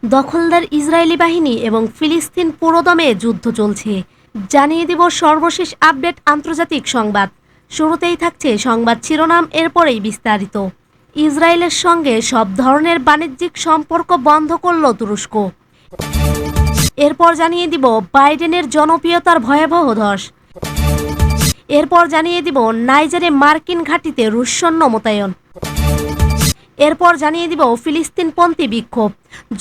দখলদার ইসরায়েলি বাহিনী এবং ফিলিস্তিন পুরোদমে যুদ্ধ চলছে। জানিয়ে দিব সর্বশেষ আপডেট আন্তর্জাতিক সংবাদ। শুরুতেই থাকছে সংবাদ শিরোনাম, এরপরেই বিস্তারিত। ইসরায়েলের সঙ্গে সব ধরনের বাণিজ্যিক সম্পর্ক বন্ধ করল তুরস্ক। এরপর জানিয়ে দিব বাইডেনের জনপ্রিয়তার ভয়াবহ ধস। এরপর জানিয়ে দিব নাইজারে মার্কিন ঘাঁটিতে রুশ সৈন্য মোতায়েন। এরপর জানিয়ে দিব ফিলিস্তিনপন্থী বিক্ষোভ,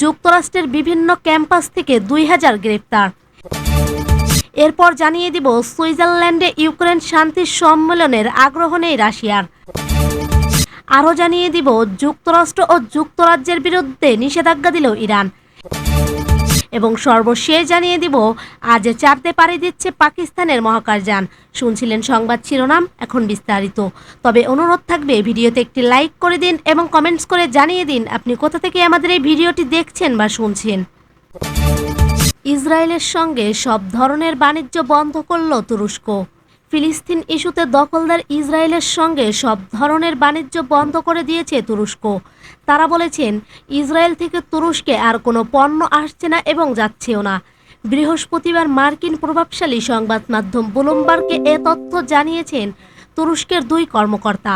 যুক্তরাষ্ট্রের বিভিন্ন ক্যাম্পাস থেকে 2000 গ্রেপ্তার। এরপর জানিয়ে দিব সুইজারল্যান্ডে ইউক্রেন শান্তি সম্মেলনের আগ্রহ নেই রাশিয়ার। আরও জানিয়ে দিব যুক্তরাষ্ট্র ও যুক্তরাজ্যের বিরুদ্ধে নিষেধাজ্ঞা দিল ইরান। এবং সর্বশেষ জানিয়ে দিব আজ চাঁদে পাড়ি দিচ্ছে পাকিস্তানের মহাকাশযান। শুনছিলেন সংবাদ শিরোনাম, এখন বিস্তারিত। তবে অনুরোধ থাকবে ভিডিওতে একটি লাইক করে দিন এবং কমেন্টস করে জানিয়ে দিন আপনি কোথা থেকে আমাদের এই ভিডিওটি দেখছেন বা শুনছেন। ইসরায়েলের সঙ্গে সব ধরনের বাণিজ্য বন্ধ করল তুরস্ক। ফিলিস্তিন ইস্যুতে দখলদার ইসরায়েলের সঙ্গে সব ধরনের বাণিজ্য বন্ধ করে দিয়েছে তুরস্ক। তারা বলেছেন ইসরায়েল থেকে তুরস্কে আর কোনো পণ্য আসছে না এবং যাচ্ছেও না। বৃহস্পতিবার মার্কিন প্রভাবশালী সংবাদ মাধ্যম ব্লুমবার্গকে এ তথ্য জানিয়েছেন তুরস্কের দুই কর্মকর্তা।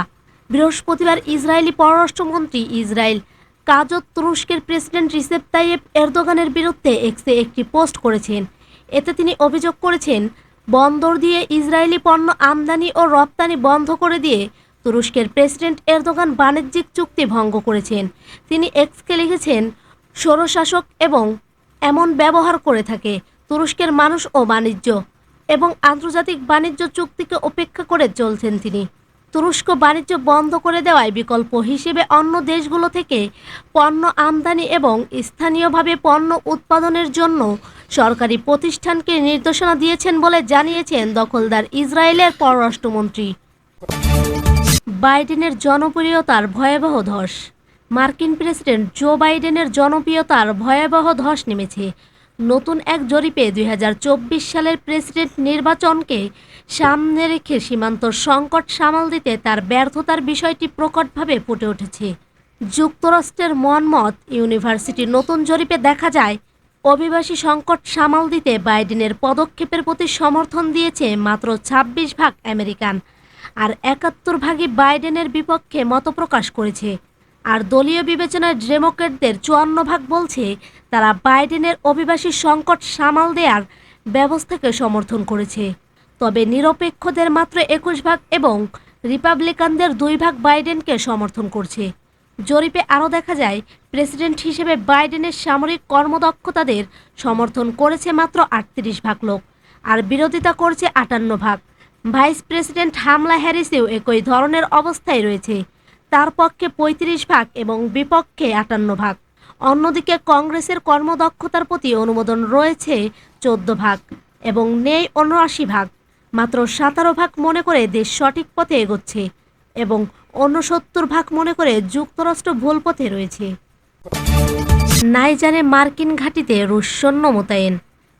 বৃহস্পতিবার ইসরায়েলি পররাষ্ট্রমন্ত্রী ইসরায়েল কাজত তুরস্কের প্রেসিডেন্ট রিসেপ তাইয়েপ এরদোগানের বিরুদ্ধে এক্সে একটি পোস্ট করেছেন। এতে তিনি অভিযোগ করেছেন বন্দর দিয়ে ইসরায়েলি পণ্য আমদানি ও রপ্তানি বন্ধ করে দিয়ে তুরস্কের প্রেসিডেন্ট এরদোগান বাণিজ্যিক চুক্তি ভঙ্গ করেছেন। তিনি এক্সকে লিখেছেন, স্বৈরশাসক এবং এমন ব্যবহার করে থাকে তুরস্কের মানুষ ও বাণিজ্য এবং আন্তর্জাতিক বাণিজ্য চুক্তিকে উপেক্ষা করে চলছেন তিনি। তুরস্ক বাণিজ্য বন্ধ করে দেওয়ায় বিকল্প হিসেবে অন্য দেশগুলো থেকে পণ্য আমদানি এবং স্থানীয়ভাবে পণ্য উৎপাদনের জন্য সরকারি প্রতিষ্ঠানকে নির্দেশনা দিয়েছেন বলে জানিয়েছেন দখলদার ইসরায়েলের পররাষ্ট্রমন্ত্রী। বাইডেনের জনপ্রিয়তার ভয়াবহ ধস। মার্কিন প্রেসিডেন্ট জো বাইডেনের জনপ্রিয়তার ভয়াবহ ধস নেমেছে। নতুন এক জরিপে 2024 সালের প্রেসিডেন্ট নির্বাচনকে সামনে রেখে সীমান্ত সংকট সামাল দিতে তার ব্যর্থতার বিষয়টি প্রকটভাবে ফুটে উঠেছে। যুক্তরাষ্ট্রের মনমত ইউনিভার্সিটির নতুন জরিপে দেখা যায় অভিবাসী সংকট সামাল দিতে বাইডেনের পদক্ষেপের প্রতি সমর্থন দিয়েছে মাত্র 26% আমেরিকান, আর 71% বাইডেনের বিপক্ষে মতপ্রকাশ করেছে। আর দলীয় বিবেচনায় ডেমোক্র্যাটদের 54% বলছে তারা বাইডেনের অভিবাসী সংকট সামাল দেওয়ার ব্যবস্থাকে সমর্থন করেছে। তবে নিরপেক্ষদের মাত্র 21% এবং রিপাবলিকানদের 2% বাইডেনকে সমর্থন করছে। জরিপে আরও দেখা যায় প্রেসিডেন্ট হিসেবে বাইডেনের সামরিক কর্মদক্ষতাদের সমর্থন করেছে মাত্র 38% লোক, আর বিরোধিতা করছে 58%। ভাইস প্রেসিডেন্ট কামালা হ্যারিসও একই ধরনের অবস্থায় রয়েছে, তার পক্ষে 35% এবং বিপক্ষে 58%। অন্যদিকে কংগ্রেসের কর্মদক্ষতার প্রতি অনুমোদন রয়েছে 14% এবং নেই 79%। মাত্র 17% মনে করে দেশ সঠিক পথে এগোচ্ছে এবং 69% মনে করে যুক্তরাষ্ট্র ভুল পথে রয়েছে। নাইজারে মার্কিন ঘাঁটিতে রুশ সৈন্য মোতায়েন।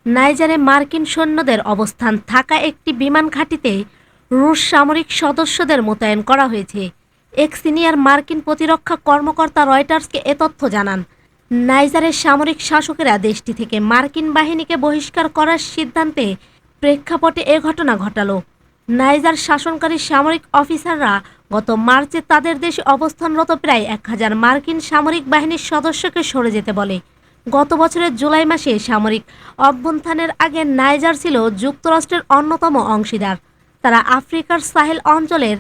নাইজারে মার্কিন সৈন্যদের অবস্থান থাকা একটি বিমান ঘাঁটিতে রুশ সামরিক সদস্যদের মোতায়েন করা হয়েছে। এক সিনিয়র মার্কিন প্রতিরক্ষা কর্মকর্তা রয়টার্সকে এ তথ্য জানান। নাইজারের সামরিক শাসকেরা দেশটি থেকে মার্কিন বাহিনীকে বহিষ্কার করার সিদ্ধান্তে প্রেক্ষাপটে এ ঘটনা ঘটালো। নাইজার শাসনকারী সামরিক অফিসাররা গত মার্চে তাদের দেশে অবস্থানরত প্রায় 1000 মার্কিন সামরিক বাহিনীর সদস্যকে সরে যেতে বলে। গত বছরের জুলাই মাসে সামরিক অভ্যুত্থানের আগে নাইজার ছিল যুক্তরাষ্ট্রের অন্যতম অংশীদার। তারা আফ্রিকার সাহেল অঞ্চলের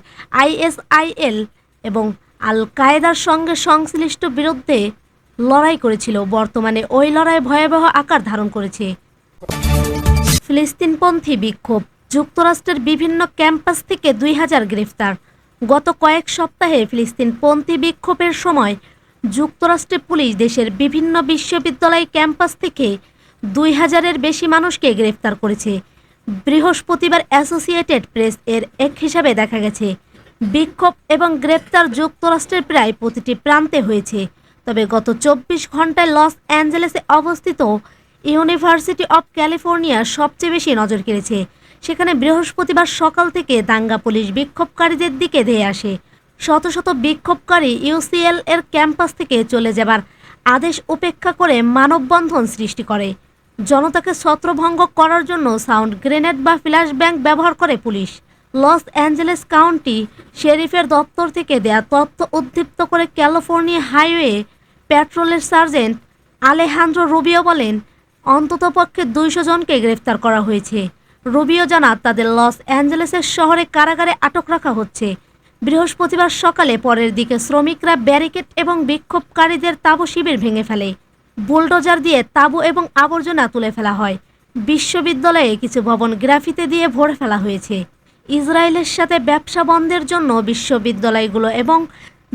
ISIL এবং আল কায়েদার সঙ্গে সংশ্লিষ্ট বিরুদ্ধে লড়াই করেছিল। বর্তমানে ওই লড়াই ভয়াবহ আকার ধারণ করেছে। ফিলিস্তিনপন্থী বিক্ষোভ, যুক্তরাষ্ট্রের বিভিন্ন ক্যাম্পাস থেকে 2000 গ্রেফতার। গত কয়েক সপ্তাহে ফিলিস্তিনপন্থী বিক্ষোভের সময় যুক্তরাষ্ট্রের পুলিশ দেশের বিভিন্ন বিশ্ববিদ্যালয় ক্যাম্পাস থেকে 2000-এর বেশি মানুষকে গ্রেফতার করেছে। বৃহস্পতিবার অ্যাসোসিয়েটেড প্রেস এর এক হিসাবে দেখা গেছে বিক্ষোভ এবং গ্রেপ্তার যুক্তরাষ্ট্রের প্রায় প্রতিটি প্রান্তে হয়েছে। তবে গত 24 ঘন্টায় লস অ্যাঞ্জেলেসে অবস্থিত ইউনিভার্সিটি অব ক্যালিফোর্নিয়া সবচেয়ে বেশি নজর কেড়েছে। সেখানে বৃহস্পতিবার সকাল থেকে দাঙ্গা পুলিশ বিক্ষোভকারীদের দিকে ধেয়ে আসে। শত শত বিক্ষোভকারী ইউসিএল এর ক্যাম্পাস থেকে চলে যাবার আদেশ উপেক্ষা করে মানববন্ধন সৃষ্টি করে। জনতাকে ছত্রভঙ্গ করার জন্য সাউন্ড গ্রেনেড বা ফ্ল্যাশ ব্যাংক ব্যবহার করে পুলিশ। লস অ্যাঞ্জেলেস কাউন্টি শেরিফের দপ্তর থেকে দেয়া তথ্য উদ্ধৃত করে ক্যালিফোর্নিয়া হাইওয়ে প্যাট্রোলের সার্জেন্ট আলেহান্দ্রো রুবিও বলেন, অন্ততপক্ষে 200 জনকে গ্রেফতার করা হয়েছে। রুবিও জানান, তাদের লস অ্যাঞ্জেলেসের শহরে কারাগারে আটক রাখা হচ্ছে। বৃহস্পতিবার সকালে পরের দিকে শ্রমিকরা ব্যারিকেড এবং বিক্ষোভকারীদের তাঁবু শিবির ভেঙে ফেলে। বুলডোজার দিয়ে তাঁবু এবং আবর্জনা তুলে ফেলা হয়। বিশ্ববিদ্যালয়ে কিছু ভবন গ্রাফিতি দিয়ে ভরে ফেলা হয়েছে। ইসরায়েলের সাথে ব্যবসা বন্ধের জন্য বিশ্ববিদ্যালয়গুলো এবং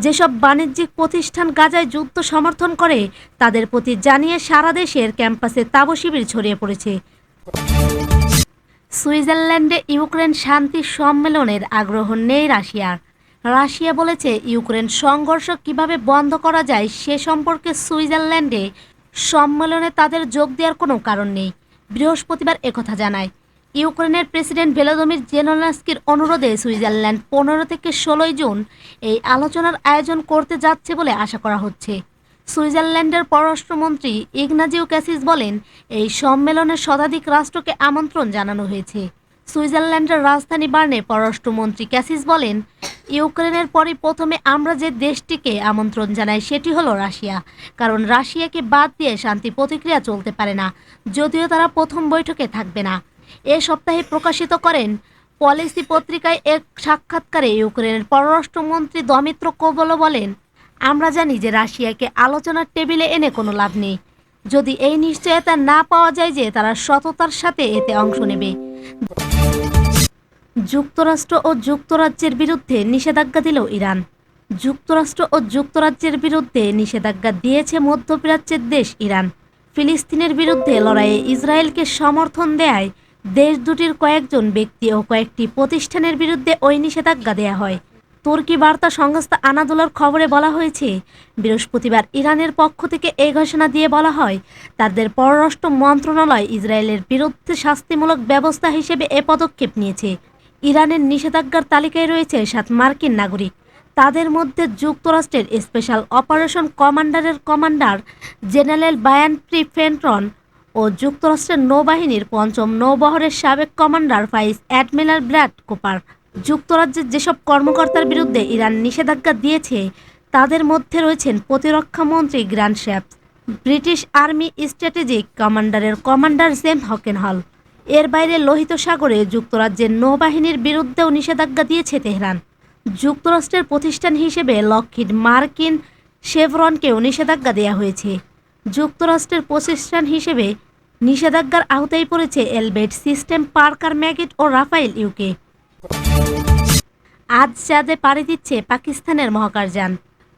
যেসব বাণিজ্যিক প্রতিষ্ঠান গাজায় যুদ্ধ সমর্থন করে তাদের প্রতি জানিয়ে সারা দেশের ক্যাম্পাসে তাঁবু শিবির ছড়িয়ে পড়েছে। সুইজারল্যান্ডে ইউক্রেন শান্তি সম্মেলনের আগ্রহ নেই রাশিয়ার। রাশিয়া বলেছে, ইউক্রেন সংঘর্ষ কিভাবে বন্ধ করা যায় সে সম্পর্কে সুইজারল্যান্ডে সম্মেলনে তাদের যোগ দেওয়ার কোনো কারণ নেই। বৃহস্পতিবার একথা জানায়। ইউক্রেনের প্রেসিডেন্ট ভলোদিমির জেলেনস্কির অনুরোধে সুইজারল্যান্ড 15 থেকে 16 জুন এই আলোচনার আয়োজন করতে যাচ্ছে বলে আশা করা হচ্ছে। সুইজারল্যান্ডের পররাষ্ট্রমন্ত্রী ইগনাজিও ক্যাসিস বলেন, এই সম্মেলনে শতাধিক রাষ্ট্রকে আমন্ত্রণ জানানো হয়েছে। সুইজারল্যান্ডের রাজধানী বার্নে পররাষ্ট্রমন্ত্রী ক্যাসিস বলেন, ইউক্রেনের পরই প্রথমে আমরা যে দেশটিকে আমন্ত্রণ জানাই সেটি হলো রাশিয়া, কারণ রাশিয়াকে বাদ দিয়ে শান্তি প্রতিক্রিয়া চলতে পারে না, যদিও তারা প্রথম বৈঠকে থাকবে না। এ সপ্তাহে প্রকাশিত করেন পলিসি পত্রিকায় এক সাক্ষাৎকারে ইউক্রেনের পররাষ্ট্রমন্ত্রী দমিত্র কোভলো বলেন, আমরা জানি যে রাশিয়াকে আলোচনার টেবিলে এনে কোনো লাভ নেই, যদি এই নিশ্চয়তা না পাওয়া যায় যে তারা সততার সাথে এতে অংশ নেবে। যুক্তরাষ্ট্র ও যুক্তরাজ্যের বিরুদ্ধে নিষেধাজ্ঞা দিল ইরান। যুক্তরাষ্ট্র ও যুক্তরাজ্যের বিরুদ্ধে নিষেধাজ্ঞা দিয়েছে মধ্যপ্রাচ্যের দেশ ইরান। ফিলিস্তিনের বিরুদ্ধে লড়াইয়ে ইসরায়েলকে সমর্থন দেয় দেশ দুটির কয়েকজন ব্যক্তি ও কয়েকটি প্রতিষ্ঠানের বিরুদ্ধে ওই নিষেধাজ্ঞা দেয়া হয়। তুর্কি বার্তা সংস্থা আনাদোলার খবরে বলা হয়েছে, বৃহস্পতিবার ইরানের পক্ষ থেকে এই ঘোষণা দিয়ে বলা হয়, তাদের পররাষ্ট্র মন্ত্রণালয় ইসরায়েলের বিরুদ্ধে শাস্তিমূলক ব্যবস্থা হিসেবে এ পদক্ষেপ নিয়েছে। ইরানের নিষেধাজ্ঞার তালিকায় রয়েছে 7 মার্কিন নাগরিক। তাদের মধ্যে যুক্তরাষ্ট্রের স্পেশাল অপারেশন কমান্ডারের কমান্ডার জেনারেল বায়ান প্রিফেন্টন ও যুক্তরাষ্ট্রের নৌবাহিনীর 5ম নৌবহরের সাবেক commander vice admiral Brad Cooper. যুক্তরাজ্যের যেসব কর্মকর্তার বিরুদ্ধে ইরান নিষেধাজ্ঞা দিয়েছে তাদের মধ্যে রয়েছেন প্রতিরক্ষা মন্ত্রী grant Shapps, British army strategic কমান্ডারের কমান্ডার জেমস হকেনহল। এর বাইরে লোহিত সাগরে যুক্তরাজ্যের নৌবাহিনীর বিরুদ্ধেও নিষেধাজ্ঞা দিয়েছে তেহরান। যুক্তরাষ্ট্রের প্রতিষ্ঠান হিসেবে লকহিড মার্টিন শেভরনকেও নিষেধাজ্ঞা দেওয়া হয়েছে। যুক্তরাষ্ট্রের প্রতিষ্ঠান হিসেবে নিষেধাজ্ঞার আওতায় পড়েছে এলবেট সিস্টেম, পার্কার ম্যাগিট ও রাফায়েল ইউকে। আজ চাঁদে পাড়ি দিচ্ছে পাকিস্তানের মহাকাশযান।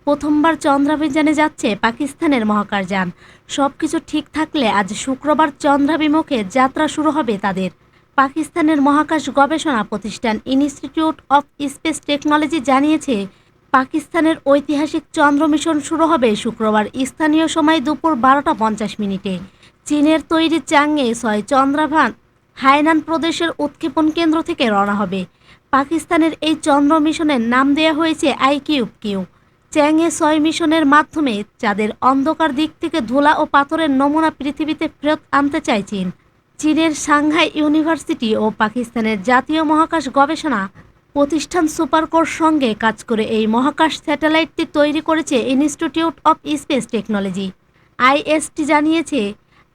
প্রথমবার চন্দ্রাভিযানে যাচ্ছে পাকিস্তানের মহাকাশযান। সবকিছু ঠিক থাকলে আজ শুক্রবার চন্দ্রাভিমুখে যাত্রা শুরু হবে তাদের। পাকিস্তানের মহাকাশ গবেষণা প্রতিষ্ঠান ইনস্টিটিউট অফ স্পেস টেকনোলজি জানিয়েছে, পাকিস্তানের ঐতিহাসিক চন্দ্র মিশন শুরু হবে শুক্রবার স্থানীয় সময় দুপুর 12টা 50 চীনের তৈরি চাংয়ে 6 চন্দ্রাভান হাইনান প্রদেশের উৎক্ষেপণ কেন্দ্র থেকে রওনা হবে। পাকিস্তানের এই চন্দ্র মিশনের নাম দেওয়া হয়েছে IQ-Q। চ্যাংয়ে 6 মিশনের মাধ্যমে চাঁদের অন্ধকার দিক থেকে ধুলা ও পাথরের নমুনা পৃথিবীতে ফেরত আনতে চায় চীন। চীনের সাংহাই ইউনিভার্সিটি ও পাকিস্তানের জাতীয় মহাকাশ গবেষণা প্রতিষ্ঠান সুপারকোর সঙ্গে কাজ করে এই মহাকাশ স্যাটেলাইটটি তৈরি করেছে institute of speech technology. IST জানিয়েছে,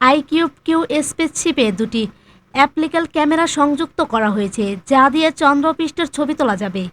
IQ-Q স্পেসশিপে 2টি অ্যাপ্লিক্যাল ক্যামেরা সংযুক্ত করা হয়েছে, যা দিয়ে চন্দ্রপৃষ্ঠের ছবি তোলা যাবে।